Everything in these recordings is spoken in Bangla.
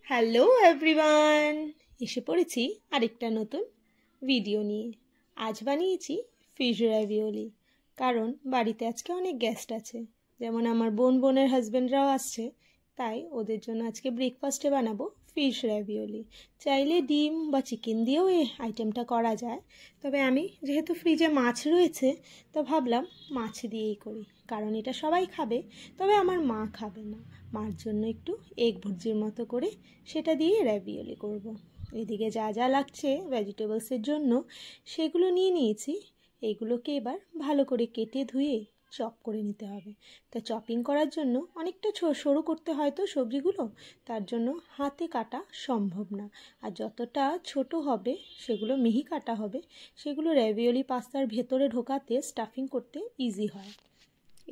হ্যালো এভরিওয়ান, এসে পড়েছি আরেকটা নতুন ভিডিও নিয়ে। আজ বানিয়েছি ফিশ র্যাভিওলি, কারণ বাড়িতে আজকে অনেক গেস্ট আছে, যেমন আমার বোনের হাজব্যান্ডরাও আসছে, তাই ওদের জন্য আজকে ব্রেকফাস্টে বানাবো ফিশ র্যাভিওলি। চাইলে ডিম বা চিকেন দিয়েও এই আইটেমটা করা যায়, তবে আমি যেহেতু ফ্রিজে মাছ রয়েছে তো ভাবলাম মাছ দিয়েই করি, কারণ এটা সবাই খাবে, তবে আমার মা খাবে না। মার জন্য একটু এগ ভুর্জির মতো করে সেটা দিয়ে র্যাভিওলি করব। এদিকে যা যা লাগছে ভেজিটেবলসের জন্য সেগুলো নিয়ে নিয়েছি। এইগুলোকে এবার ভালো করে কেটে ধুয়ে চপ করে নিতে হবে। তা চপিং করার জন্য অনেকটা সরু করতে হয় তো সবজিগুলো, তার জন্য হাতে কাটা সম্ভব না। আর যতটা ছোট হবে সেগুলো মিহি কাটা হবে, সেগুলো র্যাভিওলি পাস্তার ভেতরে ঢোকাতে স্টাফিং করতে ইজি হয়।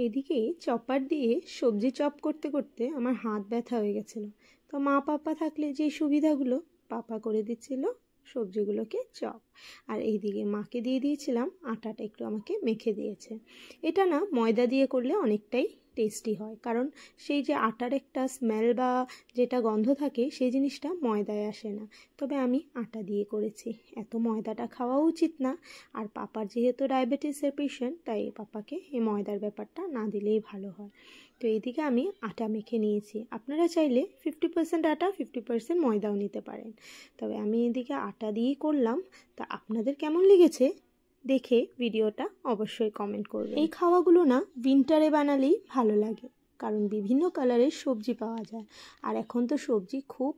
এদিকে চপার দিয়ে সবজি চপ করতে করতে আমার হাত ব্যথা হয়ে গেছিলো, তো মা পাপা থাকলে যে সুবিধাগুলো পাপা করে দিচ্ছিল সবজিগুলোকে চপ। আর এইদিকে মাকে দিয়ে দিয়েছিলাম আটাটা একটু আমাকে মেখে দিয়েছে। এটা না ময়দা দিয়ে করলে অনেকটাই টেস্টি হয়, কারণ সেই যে আটার একটা স্মেল বা যেটা গন্ধ থাকে সেই জিনিসটা ময়দায় আসে না। তবে আমি আটা দিয়ে করেছি, এত ময়দাটা খাওয়া উচিত না। আর পাপার যেহেতু ডায়াবেটিসের পেশেন্ট, তাই পাপাকে এই ময়দার ব্যাপারটা না দিলেই ভালো হয়। তো এইদিকে আমি আটা মেখে নিয়েছি, আপনারা চাইলে 50% আটা 50% ময়দাও নিতে পারেন, তবে আমি এদিকে আটা দিয়েই করলাম। তা আপনাদের কেমন লেগেছে দেখে ভিডিওটা অবশ্যই কমেন্ট করবেন। এই খাওয়াগুলো না উইন্টারে বানালেই ভালো লাগে, কারণ বিভিন্ন কালারের সবজি পাওয়া যায়, আর এখন তো সবজি খুব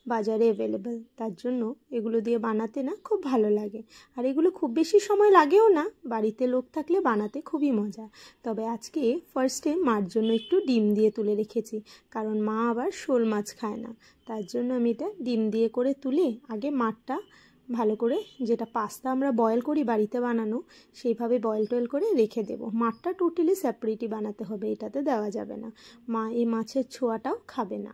বাজারে অ্যাভেলেবেল, তার জন্য এগুলো দিয়ে বানাতে না খুব ভালো লাগে। আর এগুলো খুব বেশি সময় লাগেও না, বাড়িতে লোক থাকলে বানাতে খুবই মজা। তবে আজকে ফার্স্টে মার জন্য একটু ডিম দিয়ে তুলে রেখেছি, কারণ মা আবার শোল মাছ খায় না, তার জন্য আমি এটা ডিম দিয়ে করে তুলে আগে মারটা ভালো করে, যেটা পাস্তা আমরা বয়েল করি বাড়িতে বানানো, সেইভাবে বয়েল টয়েল করে রেখে দেব। মাঠটা টোটালি সেপারেটই বানাতে হবে, এটাতে দেওয়া যাবে না, মা এই মাছের ছোঁয়াটাও খাবে না।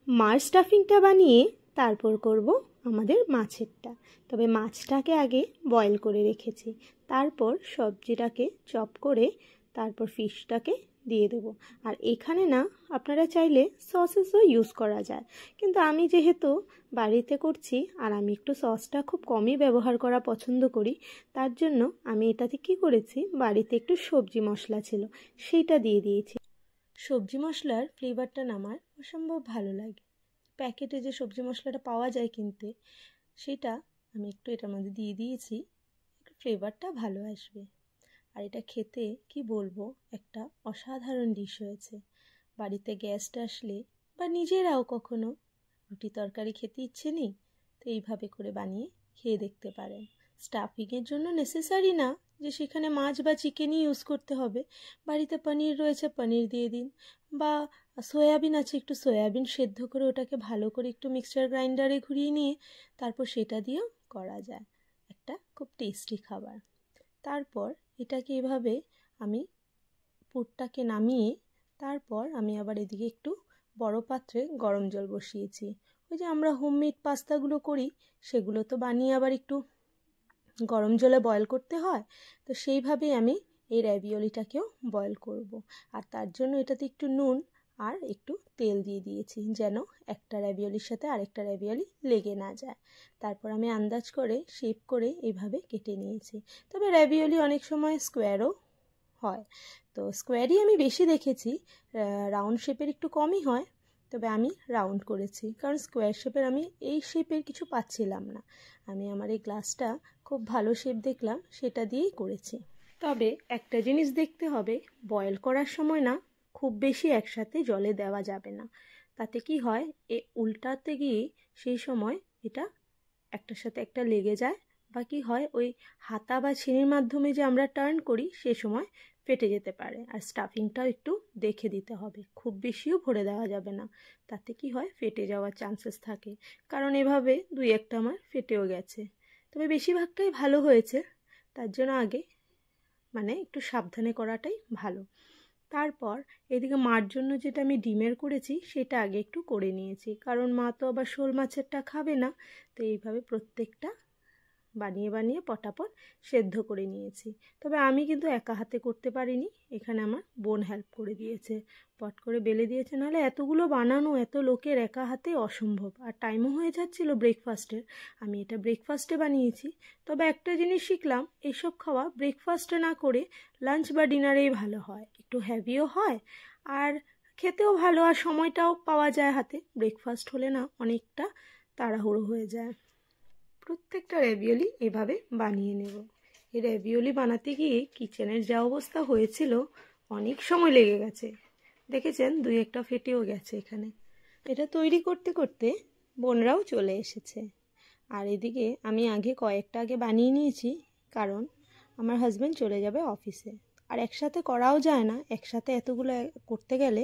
মার স্টাফিংটা বানিয়ে তারপর করব আমাদের মাছেরটা। তবে মাছটাকে আগে বয়েল করে রেখেছি, তারপর সবজিটাকে চপ করে তারপর ফিশটাকে দিয়ে দেব। আর এখানে না আপনারা চাইলে সসেসও ইউজ করা যায়, কিন্তু আমি যেহেতু বাড়িতে করছি আর আমি একটু সসটা খুব কমই ব্যবহার করা পছন্দ করি, তার জন্য আমি এটাতে কি করেছি, বাড়িতে একটু সবজি মশলা ছিল সেইটা দিয়ে দিয়েছি। সবজি মশলার ফ্লেভারটা না আমার অসম্ভব ভালো লাগে। প্যাকেটে যে সবজি মশলাটা পাওয়া যায় কিনতে, সেটা আমি একটু এটার মধ্যে দিয়ে দিয়েছি, একটু ফ্লেভারটা ভালো আসবে। আর এটা খেতে কি বলবো, একটা অসাধারণ ডিশ হয়েছে। বাড়িতে গেস্ট আসলে বা নিজেরাও কখনো রুটি তরকারি খেতে ইচ্ছে নেই, তো এইভাবে করে বানিয়ে খেয়ে দেখতে পারেন। স্টাফিংয়ের জন্য নেসেসারি না যে সেখানে মাছ বা চিকেনই ইউজ করতে হবে, বাড়িতে পনির রয়েছে পনির দিয়ে দিন, বা সয়াবিন আছে একটু সয়াবিন সেদ্ধ করে ওটাকে ভালো করে একটু মিক্সচার গ্রাইন্ডারে ঘুরিয়ে নিয়ে তারপর সেটা দিয়েও করা যায় একটা খুব টেস্টি খাবার। তারপর এটাকে এভাবে আমি পুরটাকে নামিয়ে তারপর আমি আবার এদিকে একটু বড় পাত্রে গরম জল বসিয়েছি। ওই যে আমরা হোমমেড পাস্তাগুলো করি সেগুলো তো বানিয়ে আবার একটু গরম জলে বয়েল করতে হয়, তো সেইভাবেই আমি এই র্যাভিওলিটাকেও বয়েল করব। আর তার জন্য এটাতে একটু নুন আর একটু তেল দিয়ে দিয়েছি, যেন একটা র্যাভিওলির সাথে আরেকটা র্যাভিওলি লেগে না যায়। তারপর আমি আন্দাজ করে শেপ করে এইভাবে কেটে নিয়েছি। তবে র্যাভিওলি অনেক সময় স্কোয়ারও হয়, তো স্কোয়ারই আমি বেশি দেখেছি, রাউন্ড শেপের একটু কমই হয়। তবে আমি রাউন্ড করেছি, কারণ স্কোয়ার শেপের আমি এই শেপের কিছু পাচ্ছিলাম না। আমি আমার এই গ্লাসটা খুব ভালো শেপ দেখলাম, সেটা দিয়েই করেছি। তবে একটা জিনিস দেখতে হবে, বয়েল করার সময় না খুব বেশি একসাথে জলে দেওয়া যাবে না, তাতে কি হয় উল্টাতে গিয়ে সেই সময় এটা একটার সাথে একটা লেগে যায়, বা কি হয় ওই হাতা বা ছিনির মাধ্যমে যে আমরা টার্ন করি সে সময় ফেটে যেতে পারে। আর স্টাফিংটাও একটু দেখে দিতে হবে, খুব বেশিও ভরে দেওয়া যাবে না, তাতে কি হয় ফেটে যাওয়ার চান্সেস থাকে, কারণ এভাবে দুই একটা আমার ফেটেও গেছে। তবে বেশিরভাগটাই ভালো হয়েছে, তার জন্য আগে একটু সাবধানে করাটাই ভালো। তারপর এদিকে মার জন্য যেটা আমি ডিমের করেছি সেটা আগে একটু করে নিয়েছি, কারণ মা তো আবার শোল মাছেরটা খাবে না, তো এইভাবে প্রত্যেকটা বানিয়ে বানিয়ে পটাপট সেদ্ধ করে নিয়েছি। তবে আমি কিন্তু একা হাতে করতে পারিনি, এখানে আমার বোন হেল্প করে দিয়েছে, পট করে বেলে দিয়েছে। নাহলে এতগুলো বানানো এত লোকের একা হাতে অসম্ভব, আর টাইমও হয়ে যাচ্ছিল ব্রেকফাস্টের। আমি এটা ব্রেকফাস্টে বানিয়েছি। তবে একটা জিনিস শিখলাম, এইসব খাওয়া ব্রেকফাস্টে না করে লাঞ্চ বা ডিনারেই ভালো হয়, একটু হেভিও হয় আর খেতেও ভালো, আর সময়টাও পাওয়া যায় হাতে। ব্রেকফাস্ট হলে না অনেকটা তাড়াহুড়ো হয়ে যায়। প্রত্যেকটা রেভিওলি এভাবে বানিয়ে নেব। এই রেভিওলি বানাতে গিয়ে কিচেনের যা অবস্থা হয়েছিল, অনেক সময় লেগে গেছে। দেখেছেন 2-1টা ফেটেও গেছে এখানে। এটা তৈরি করতে করতে বোনরাও চলে এসেছে। আর এদিকে আমি কয়েকটা আগে বানিয়ে নিয়েছি, কারণ আমার হাজব্যান্ড চলে যাবে অফিসে। আর একসাথে করাও যায় না, একসাথে এতগুলো করতে গেলে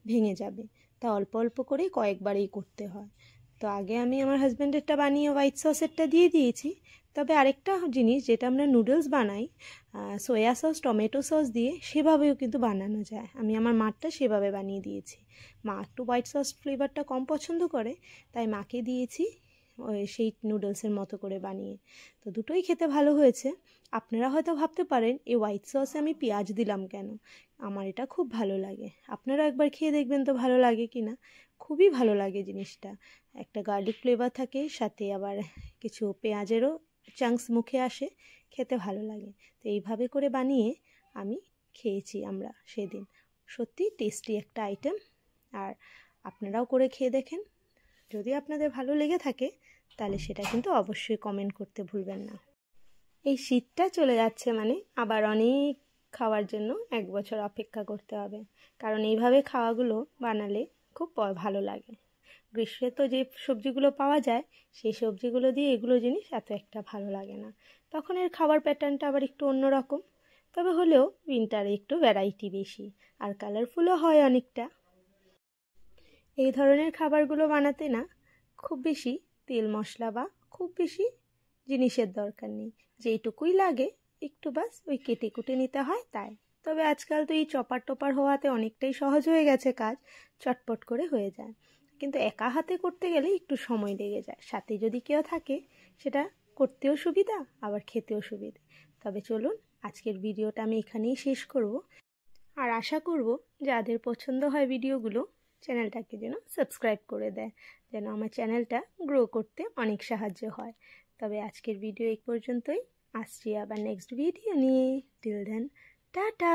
ভেঙে যাবে, তা অল্প অল্প করেই কয়েকবারই করতে হয়। তো আগে আমি আমার হাজব্যান্ডেরটা বানিয়ে হোয়াইট সসেরটা দিয়ে দিয়েছি। তবে আরেকটা জিনিস, যেটা আমরা নুডলস বানাই সয়া সস টমেটো সস দিয়ে, সেভাবেও কিন্তু বানানো যায়। আমি আমার মারটা সেভাবে বানিয়ে দিয়েছি। মা একটু হোয়াইট সস ফ্লেভারটা কম পছন্দ করে, তাই মাকে দিয়েছি সেই নুডলসের মতো করে বানিয়ে। তো দুটোই খেতে ভালো হয়েছে। আপনারা হয়তো ভাবতে পারেন এই হোয়াইট সসে আমি পেঁয়াজ দিলাম কেন, আমার এটা খুব ভালো লাগে। আপনারা একবার খেয়ে দেখবেন তো ভালো লাগে কি না। খুবই ভালো লাগে জিনিসটা, একটা গার্লিক ফ্লেভার থাকে, সাথে আবার কিছু পেঁয়াজেরও চাংস মুখে আসে, খেতে ভালো লাগে। তো এইভাবে করে বানিয়ে আমি খেয়েছি আমরা সেদিন। সত্যি টেস্টি একটা আইটেম, আর আপনারাও করে খেয়ে দেখেন। যদি আপনাদের ভালো লেগে থাকে তাহলে সেটা কিন্তু অবশ্যই কমেন্ট করতে ভুলবেন না। এই শীতটা চলে যাচ্ছে মানে আবার অনেক খাওয়ার জন্য 1 বছর অপেক্ষা করতে হবে, কারণ এইভাবে খাওয়াগুলো বানালে খুব ভালো লাগে। গ্রীষ্মে তো যে সবজিগুলো পাওয়া যায়, সেই সবজিগুলো দিয়ে এগুলো জিনিস এত একটা ভালো লাগে না, তখন এর খাবার প্যাটার্নটা আবার একটু অন্যরকম। তবে হলেও উইন্টারে একটু ভ্যারাইটি বেশি, আর কালারফুলও হয় অনেকটা। এই ধরনের খাবারগুলো বানাতে না খুব বেশি তেল মশলা বা খুব বেশি জিনিসের দরকার নেই, যেইটুকুই লাগে একটু বাস ওই কেটে কুটে নিতে হয় তাই। তবে আজকাল তো এই চপার টপার হওয়াতে অনেকটাই সহজ হয়ে গেছে কাজ, চটপট করে হয়ে যায়। কিন্তু একা হাতে করতে গেলে একটু সময় লেগে যায়, সাথে যদি কেউ থাকে সেটা করতেও সুবিধা আবার খেতেও সুবিধা। তবে চলুন আজকের ভিডিওটা আমি এখানেই শেষ করব, আর আশা করব যাদের পছন্দ হয় ভিডিওগুলো চ্যানেলটাকে যেন সাবস্ক্রাইব করে দেয়, যেন আমার চ্যানেলটা গ্রো করতে অনেক সাহায্য হয়। তবে আজকের ভিডিও এই পর্যন্তই, আসছি আবার নেক্সট ভিডিও নিয়ে। Till then tata.